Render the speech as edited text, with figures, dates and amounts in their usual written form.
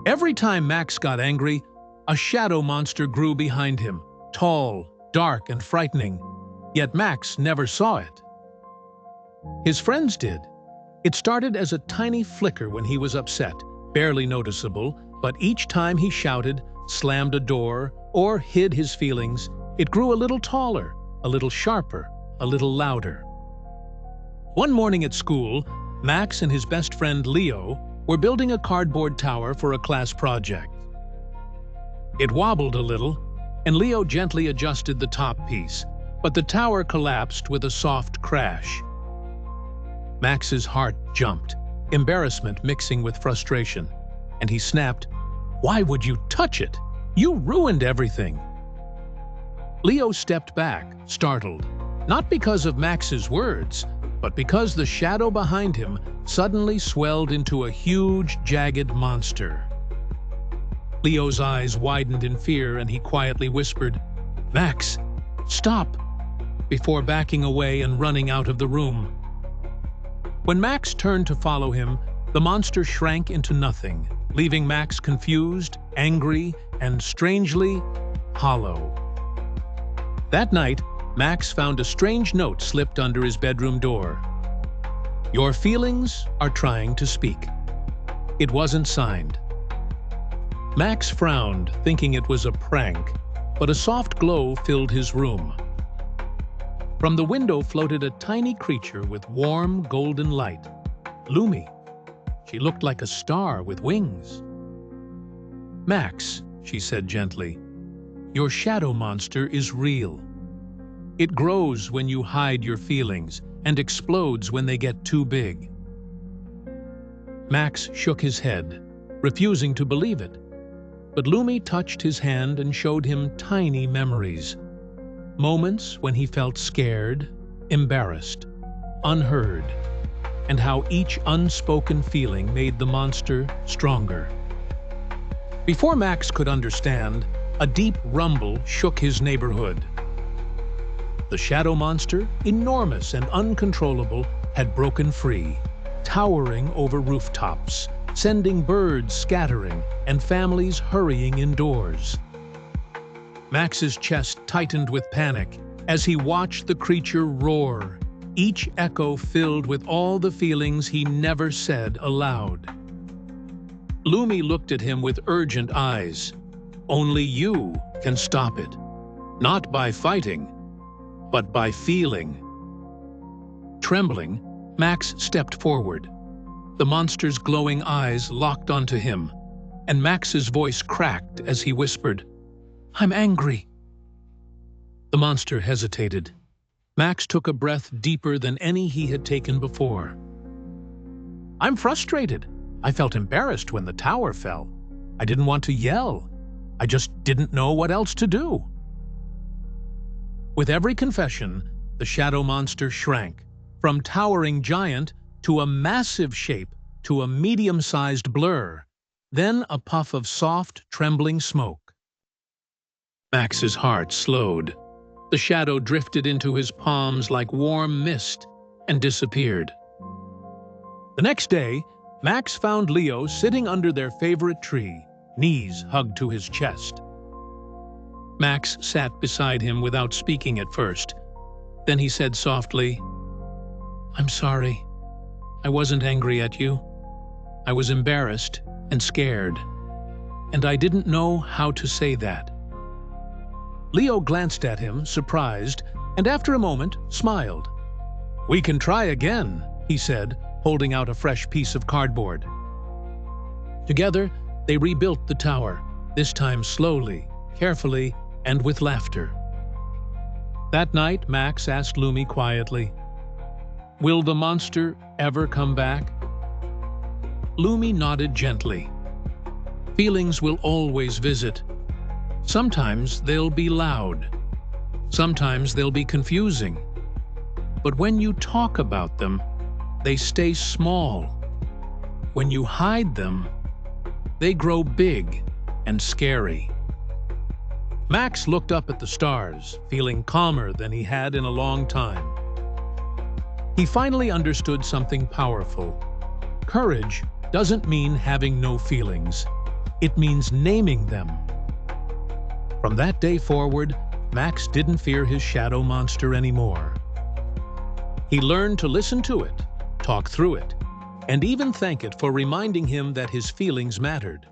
Every time Max got angry, a shadow monster grew behind him, tall, dark, and frightening. Yet Max never saw it. His friends did. It started as a tiny flicker when he was upset, barely noticeable, but each time he shouted, slammed a door, or hid his feelings, it grew a little taller, a little sharper, a little louder. One morning at school, Max and his best friend Leo were building a cardboard tower for a class project. It wobbled a little, and Leo gently adjusted the top piece, but the tower collapsed with a soft crash. Max's heart jumped, embarrassment mixing with frustration, and he snapped, "Why would you touch it? You ruined everything!" Leo stepped back, startled, not because of Max's words, but because the shadow behind him suddenly swelled into a huge, jagged monster. Leo's eyes widened in fear and he quietly whispered, "Max, stop!" before backing away and running out of the room. When Max turned to follow him, the monster shrank into nothing, leaving Max confused, angry, and strangely hollow. That night, Max found a strange note slipped under his bedroom door. "Your feelings are trying to speak." It wasn't signed. Max frowned, thinking it was a prank, but a soft glow filled his room. From the window floated a tiny creature with warm, golden light. Lumi. She looked like a star with wings. "Max," she said gently, "your shadow monster is real. It grows when you hide your feelings and explodes when they get too big." Max shook his head, refusing to believe it. But Lumi touched his hand and showed him tiny memories. Moments when he felt scared, embarrassed, unheard, and how each unspoken feeling made the monster stronger. Before Max could understand, a deep rumble shook his neighborhood. The shadow monster, enormous and uncontrollable, had broken free, towering over rooftops, sending birds scattering and families hurrying indoors. Max's chest tightened with panic as he watched the creature roar, each echo filled with all the feelings he never said aloud. Lumi looked at him with urgent eyes. "Only you can stop it. Not by fighting, but by feeling." Trembling, Max stepped forward. The monster's glowing eyes locked onto him, and Max's voice cracked as he whispered, "I'm angry." The monster hesitated. Max took a breath deeper than any he had taken before. "I'm frustrated. I felt embarrassed when the tower fell. I didn't want to yell. I just didn't know what else to do." With every confession, the shadow monster shrank, from towering giant to a massive shape to a medium-sized blur, then a puff of soft, trembling smoke. Max's heart slowed. The shadow drifted into his palms like warm mist and disappeared. The next day, Max found Leo sitting under their favorite tree, knees hugged to his chest. Max sat beside him without speaking at first. Then he said softly, "I'm sorry. I wasn't angry at you. I was embarrassed and scared, and I didn't know how to say that." Leo glanced at him, surprised, and after a moment, smiled. "We can try again," he said, holding out a fresh piece of cardboard. Together, they rebuilt the tower, this time slowly, carefully, and with laughter. That night, Max asked Lumi quietly, "Will the monster ever come back?" Lumi nodded gently. "Feelings will always visit. Sometimes they'll be loud. Sometimes they'll be confusing. But when you talk about them, they stay small. When you hide them, they grow big and scary." Max looked up at the stars, feeling calmer than he had in a long time. He finally understood something powerful. Courage doesn't mean having no feelings. It means naming them. From that day forward, Max didn't fear his shadow monster anymore. He learned to listen to it, talk through it, and even thank it for reminding him that his feelings mattered.